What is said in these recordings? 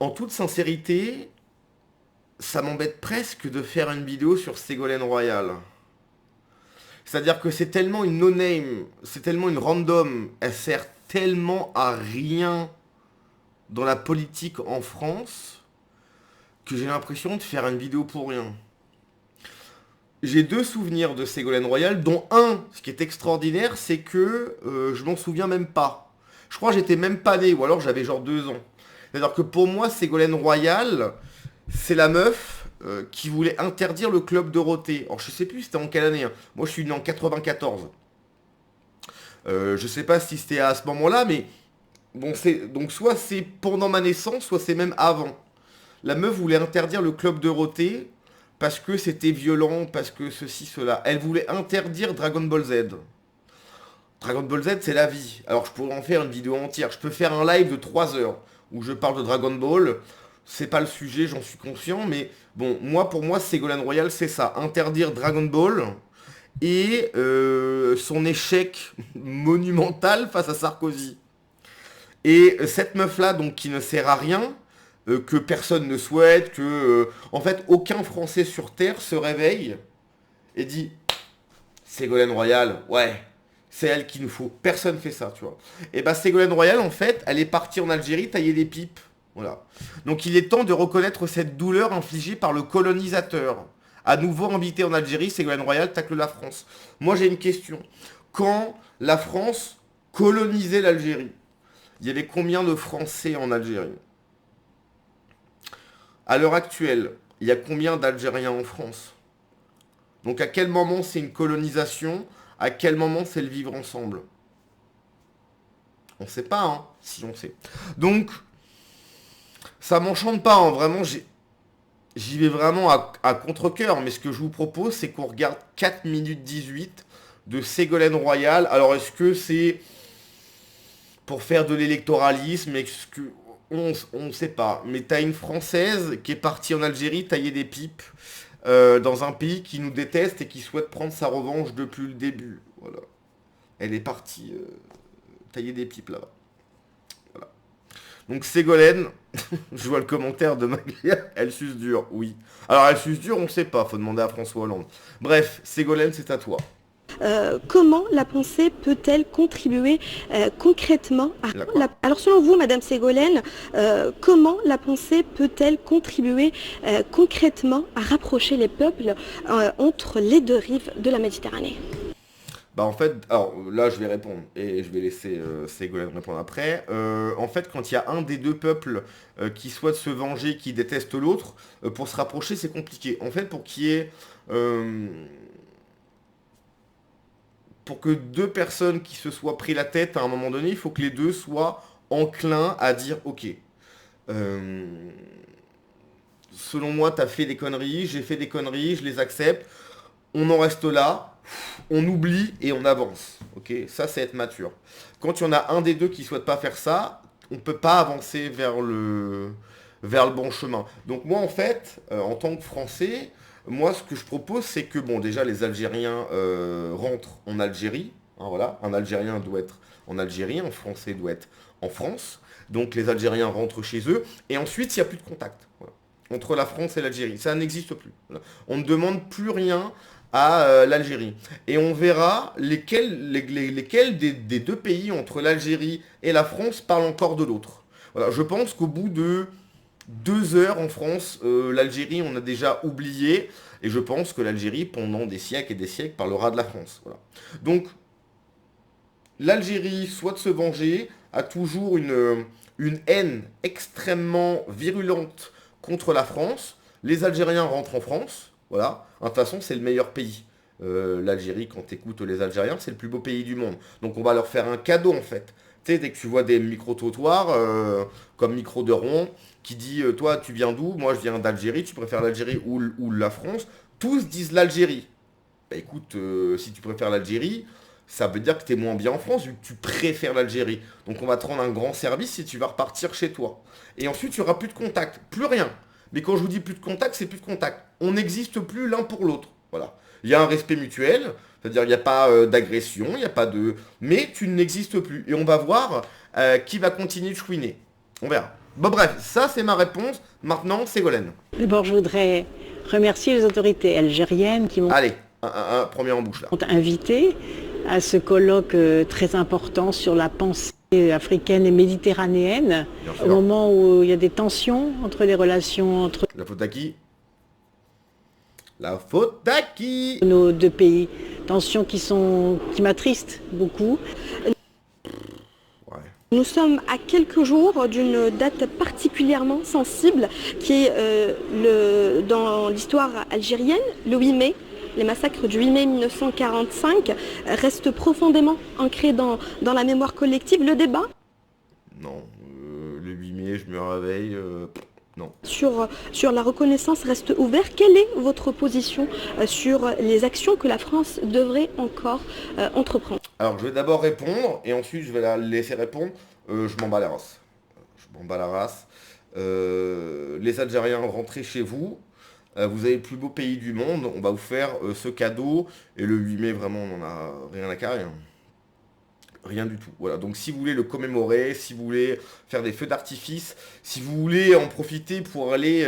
En toute sincérité, ça m'embête presque de faire une vidéo sur Ségolène Royal. C'est-à-dire que c'est tellement une no-name, c'est tellement une random, elle sert tellement à rien dans la politique en France que j'ai l'impression de faire une vidéo pour rien. J'ai deux souvenirs de Ségolène Royal, dont un, ce qui est extraordinaire, c'est que je m'en souviens même pas. Je crois que j'étais même pas né, ou alors j'avais genre 2 ans. C'est-à-dire que pour moi, Ségolène Royal, c'est la meuf qui voulait interdire le club Dorothée. Alors je sais plus c'était en quelle année, hein. Moi je suis né en 94. Je sais pas si c'était à ce moment-là, mais bon, donc soit c'est pendant ma naissance, soit c'est même avant. La meuf voulait interdire le club Dorothée parce que c'était violent, parce que ceci, cela. Elle voulait interdire Dragon Ball Z. Dragon Ball Z, c'est la vie. Alors je pourrais en faire une vidéo entière. Je peux faire un live de 3 heures où je parle de Dragon Ball. C'est pas le sujet, j'en suis conscient, mais bon, pour moi, Ségolène Royal, c'est ça. Interdire Dragon Ball et son échec monumental face à Sarkozy. Et cette meuf-là, donc, qui ne sert à rien, que personne ne souhaite, en fait, aucun Français sur Terre se réveille et dit Ségolène Royal, ouais, c'est elle qu'il nous faut. Personne fait ça, tu vois. Et bah, Ségolène Royal, en fait, elle est partie en Algérie tailler des pipes. Voilà. Donc, il est temps de reconnaître cette douleur infligée par le colonisateur. À nouveau invité en Algérie, Ségolène Royal tacle la France. Moi, j'ai une question. Quand la France colonisait l'Algérie, il y avait combien de Français en Algérie? À l'heure actuelle, il y a combien d'Algériens en France? Donc à quel moment c'est une colonisation? À quel moment c'est le vivre ensemble? On sait pas, hein, si on sait. Donc, ça m'enchante pas, hein, vraiment, j'y vais vraiment à contre-cœur, mais ce que je vous propose, c'est qu'on regarde 4 minutes 18 de Ségolène Royal. Alors est-ce que c'est pour faire de l'électoralisme? Est-ce que... On ne sait pas. Mais t'as une Française qui est partie en Algérie tailler des pipes dans un pays qui nous déteste et qui souhaite prendre sa revanche depuis le début. Voilà. Elle est partie tailler des pipes là-bas. Voilà. Donc Ségolène, je vois le commentaire de Maglia, elle suce dur, oui. Alors elle suce dur, on ne sait pas, faut demander à François Hollande. Bref, Ségolène, c'est à toi. Comment la pensée peut-elle contribuer concrètement à... D'accord. Alors selon vous, Madame Ségolène, comment la pensée peut-elle contribuer concrètement à rapprocher les peuples entre les deux rives de la Méditerranée? Bah en fait, alors là je vais répondre et je vais laisser Ségolène répondre après. En fait, quand il y a un des deux peuples qui souhaite se venger, qui déteste l'autre, pour se rapprocher c'est compliqué. En fait, euh, pour que deux personnes qui se soient pris la tête à un moment donné, il faut que les deux soient enclins à dire ok. euh, Selon moi, t'as fait des conneries, j'ai fait des conneries, je les accepte. On en reste là, on oublie et on avance. Ok, ça c'est être mature. Quand il y en a un des deux qui souhaite pas faire ça, on peut pas avancer vers le bon chemin. Donc moi en fait, en tant que Français, moi ce que je propose c'est que bon déjà les Algériens rentrent en Algérie. Hein, voilà, un Algérien doit être en Algérie, un Français doit être en France. Donc les Algériens rentrent chez eux et ensuite il n'y a plus de contact. Voilà, entre la France et l'Algérie. Ça n'existe plus. Voilà. On ne demande plus rien à l'Algérie. Et on verra lesquels des deux pays, entre l'Algérie et la France, parlent encore de l'autre. Voilà, je pense qu'au bout de 2 heures en France, l'Algérie, on a déjà oublié. Et je pense que l'Algérie, pendant des siècles et des siècles, parlera de la France. Voilà. Donc, l'Algérie, soit de se venger, a toujours une haine extrêmement virulente contre la France. Les Algériens rentrent en France, voilà. De toute façon, c'est le meilleur pays. L'Algérie, quand tu écoutes les Algériens, c'est le plus beau pays du monde. Donc on va leur faire un cadeau en fait. Tu sais, dès que tu vois des micro-trottoirs, comme micro de Rouen, qui dit toi tu viens d'où? Moi je viens d'Algérie, tu préfères l'Algérie ou la France? Tous disent l'Algérie. Bah écoute, si tu préfères l'Algérie, ça veut dire que tu es moins bien en France vu que tu préfères l'Algérie. Donc on va te rendre un grand service et tu vas repartir chez toi. Et ensuite, il n'y aura plus de contact, plus rien. Mais quand je vous dis plus de contact, c'est plus de contact. On n'existe plus l'un pour l'autre. Voilà. Il y a un respect mutuel, c'est-à-dire il n'y a pas d'agression, il n'y a pas de... Mais tu n'existes plus. Et on va voir qui va continuer de chouiner. On verra. Bon bref, ça c'est ma réponse. Maintenant, Ségolène. D'abord, je voudrais remercier les autorités algériennes qui m'ont Allez, un premier en bouche là. invité à ce colloque très important sur la pensée africaine et méditerranéenne, Bien au sûr. moment où il y a des tensions entre les relations entre La faute à qui? La faute à qui? nos deux pays. Tensions qui m'attristent beaucoup. Ouais. Nous sommes à quelques jours d'une date particulièrement sensible qui est dans l'histoire algérienne, le 8 mai. Les massacres du 8 mai 1945 restent profondément ancrés dans la mémoire collective. Le débat Non, le 8 mai, je me réveille. Non. sur la reconnaissance reste ouvert. Quelle est votre position sur les actions que la France devrait encore entreprendre? Alors, je vais d'abord répondre et ensuite je vais la laisser répondre. Je m'en bats la race. Je m'en bats la race. Les Algériens, rentrez chez vous. Vous avez le plus beau pays du monde. On va vous faire ce cadeau. Et le 8 mai, vraiment, on n'en a rien à carrer. Hein. Rien du tout. Voilà. Donc, si vous voulez le commémorer, si vous voulez faire des feux d'artifice, si vous voulez en profiter pour aller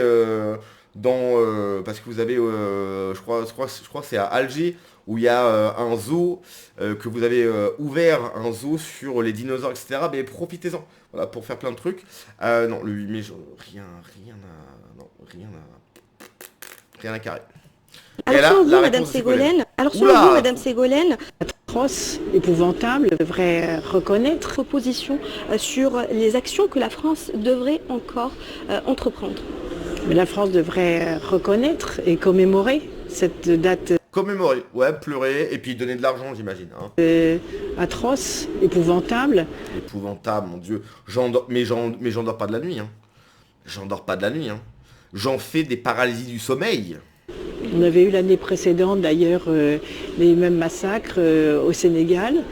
parce que vous avez, je crois que c'est à Alger, où il y a un zoo, que vous avez ouvert un zoo sur les dinosaures, etc. Mais profitez-en, voilà, pour faire plein de trucs. Non, le 8 mai, rien à carrer. Et là, Alors selon vous, la Madame réponse de Ségolène. Ségolène, Atroce, épouvantable, devrait reconnaître. votre position sur les actions que la France devrait encore entreprendre? Mais la France devrait reconnaître et commémorer cette date Commémorer, ouais, pleurer, et puis donner de l'argent, j'imagine. Hein. atroce, épouvantable. Épouvantable, mon Dieu. Mais j'endors pas de la nuit. Hein. J'endors pas de la nuit. Hein. J'en fais des paralysies du sommeil. On avait eu l'année précédente d'ailleurs les mêmes massacres au Sénégal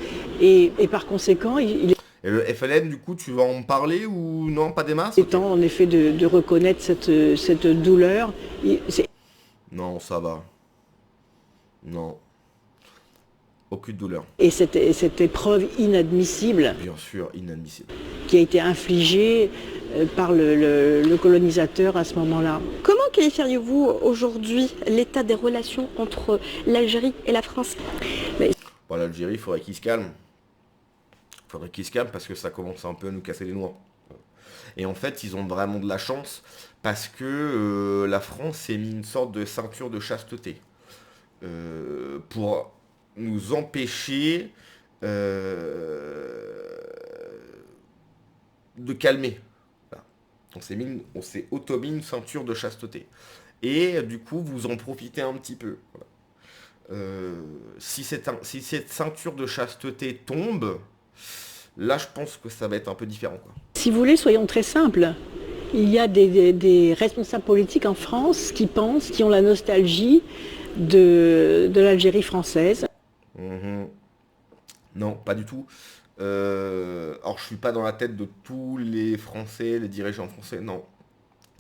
et par conséquent il Et le FLN, du coup, tu vas en parler ou non, pas des masses? est temps en effet de reconnaître cette douleur. Non, ça va. Non. Aucune douleur. Et cette épreuve inadmissible Bien sûr, inadmissible. qui a été infligée par le colonisateur à ce moment-là. Comment qualifieriez-vous aujourd'hui l'état des relations entre l'Algérie et la France? Bon, l'Algérie, il faudrait qu'il se calme. Il faudrait qu'il se calme parce que ça commence un peu à nous casser les noix. Et en fait, ils ont vraiment de la chance parce que la France s'est mis une sorte de ceinture de chasteté pour nous empêcher de calmer. Voilà. On s'est auto-mis une ceinture de chasteté. Et du coup, vous en profitez un petit peu. Voilà. Si cette ceinture de chasteté tombe, là, je pense que ça va être un peu différent. Quoi. Si vous voulez, soyons très simples. Il y a des responsables politiques en France qui ont la nostalgie de l'Algérie française. Non, pas du tout. Alors, je suis pas dans la tête de tous les Français, les dirigeants français. Non.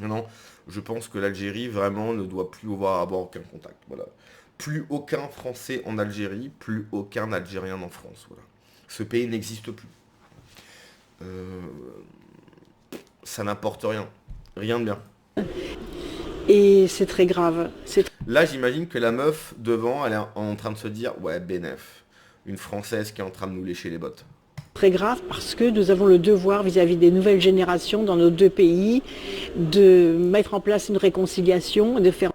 Non. Je pense que l'Algérie, vraiment, ne doit plus avoir aucun contact. Voilà. Plus aucun Français en Algérie, plus aucun Algérien en France. Voilà. Ce pays n'existe plus. Ça n'apporte rien. Rien de bien. Et c'est très grave. Là, j'imagine que la meuf devant, elle est en train de se dire, ouais, bénef, une Française qui est en train de nous lécher les bottes. Très grave parce que nous avons le devoir vis-à-vis des nouvelles générations dans nos deux pays de mettre en place une réconciliation, de faire...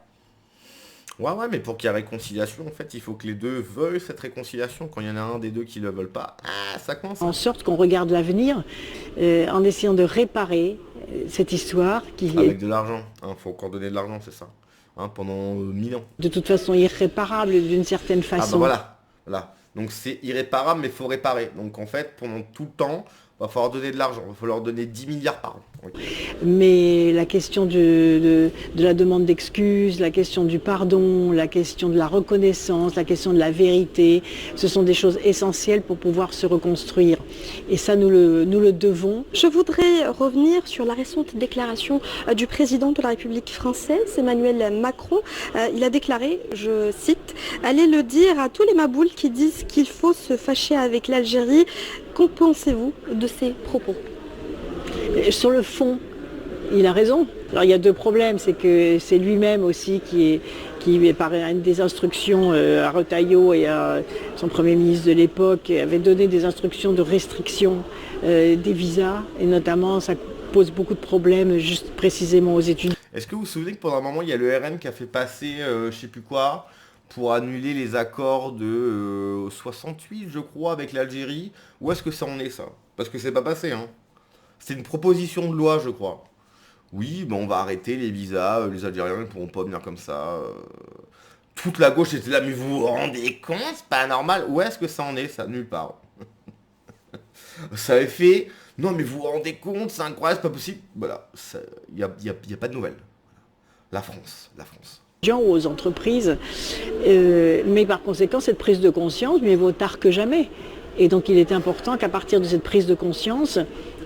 Ouais, mais pour qu'il y ait réconciliation, en fait, il faut que les deux veuillent cette réconciiliation. Quand il y en a un des deux qui ne le veulent pas, ça commence. En sorte qu'on regarde l'avenir en essayant de réparer cette histoire qui Avec de l'argent. Il faut encore donner de l'argent, c'est ça. Pendant 1000 ans. de toute façon irréparable d'une certaine façon. Voilà. Donc c'est irréparable, mais il faut réparer. Donc en fait, pendant tout le temps, il va falloir donner de l'argent. Il va falloir donner 10 milliards par an. Oui. Mais la question de la demande d'excuses, la question du pardon, la question de la reconnaissance, la question de la vérité, ce sont des choses essentielles pour pouvoir se reconstruire. Et ça, nous le devons. Je voudrais revenir sur la récente déclaration du président de la République française, Emmanuel Macron. Il a déclaré, je cite, « Allez le dire à tous les maboules qui disent qu'il faut se fâcher avec l'Algérie. » Qu'en pensez-vous de ces propos ? Sur le fond, Il a raison. Alors il y a deux problèmes, c'est que c'est lui-même aussi qui par une des instructions à Retailleau et à son Premier ministre de l'époque, avait donné des instructions de restriction des visas, et notamment ça pose beaucoup de problèmes juste précisément aux étudiants. Est-ce que vous vous souvenez que pendant un moment, il y a le RN qui a fait passer, je sais plus quoi, pour annuler les accords de 68, je crois, avec l'Algérie? Où est-ce que ça en est, ça? Parce que c'est pas passé, hein. C'est une proposition de loi, je crois. Oui, on va arrêter les visas, les Algériens ne pourront pas venir comme ça. Toute la gauche était là, mais vous vous rendez compte, c'est pas normal. Où est-ce que ça en est, ça? Nulle part. Ça avait fait, non mais vous vous rendez compte, c'est incroyable, c'est pas possible. Voilà, il n'y a pas de nouvelles. La France, la France. Aux entreprises, mais par conséquent cette prise de conscience, mieux vaut tard que jamais. Et donc il est important qu'à partir de cette prise de conscience,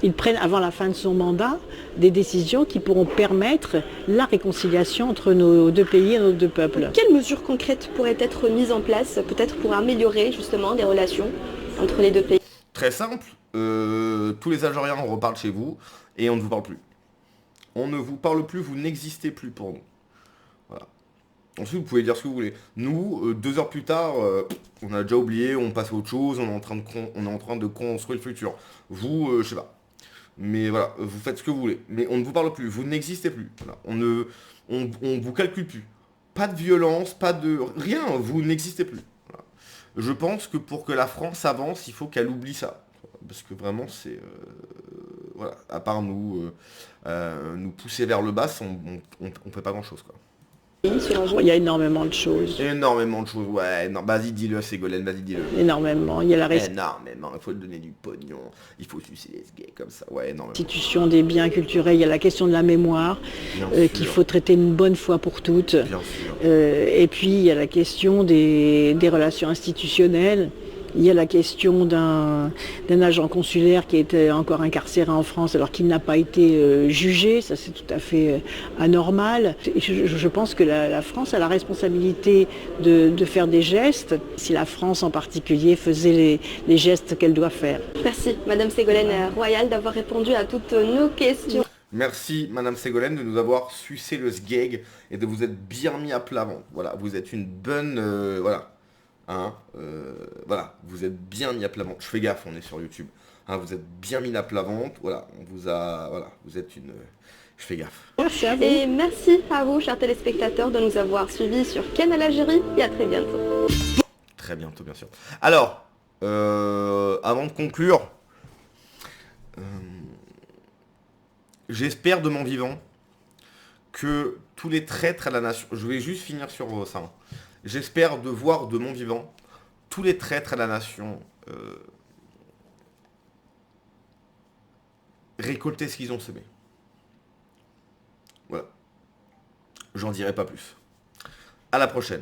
ils prennent avant la fin de son mandat des décisions qui pourront permettre la réconciliation entre nos deux pays et nos deux peuples. Quelles mesures concrètes pourraient être mises en place, peut-être pour améliorer justement les relations entre les deux pays? Très simple, tous les Algériens reparlent chez vous et on ne vous parle plus. On ne vous parle plus, vous n'existez plus pour nous. Voilà. Ensuite, vous pouvez dire ce que vous voulez. Nous, 2 heures plus tard, on a déjà oublié, on passe à autre chose, on est en train de construire le futur. Vous, je sais pas. Mais voilà, vous faites ce que vous voulez. Mais on ne vous parle plus, vous n'existez plus. Voilà. On vous calcule plus. Pas de violence, pas de... Rien, vous n'existez plus. Voilà. Je pense que pour que la France avance, il faut qu'elle oublie ça. Parce que vraiment, c'est... voilà, à part nous pousser vers le bas, on fait pas grand-chose, quoi. Il y a énormément de choses. Énormément de choses, ouais. Non, vas-y, dis-le, Ségolène, vas-y, dis-le. Énormément. Il y a la Énormément, il faut donner du pognon, il faut sucer les gays comme ça, ouais, énormément. restitution des biens culturels, il y a la question de la mémoire, qu'il faut traiter une bonne fois pour toutes. Bien sûr. Et puis il y a la question des relations institutionnelles. Il y a la question d'un agent consulaire qui était encore incarcéré en France alors qu'il n'a pas été jugé. Ça, c'est tout à fait anormal. Et je pense que la France a la responsabilité de faire des gestes, si la France en particulier faisait les gestes qu'elle doit faire. Merci Madame Ségolène Royal d'avoir répondu à toutes nos questions. Merci Madame Ségolène de nous avoir sucé le sgeg et de vous être bien mis à plat ventre. Voilà, vous êtes une bonne... voilà. Hein, voilà, vous êtes bien mis à plat ventre. Je fais gaffe, on est sur YouTube. Hein, vous êtes bien mis à plat ventre. Voilà, on vous a... Voilà, vous êtes une... Je fais gaffe. Merci à vous. Et merci à vous, chers téléspectateurs, de nous avoir suivis sur Canal Algérie et à très bientôt. Très bientôt, bien sûr. Alors, avant de conclure, j'espère de mon vivant que tous les traîtres à la nation... Je vais juste finir sur ça. Hein. J'espère de voir de mon vivant tous les traîtres à la nation récolter ce qu'ils ont semé. Voilà. J'en dirai pas plus. À la prochaine.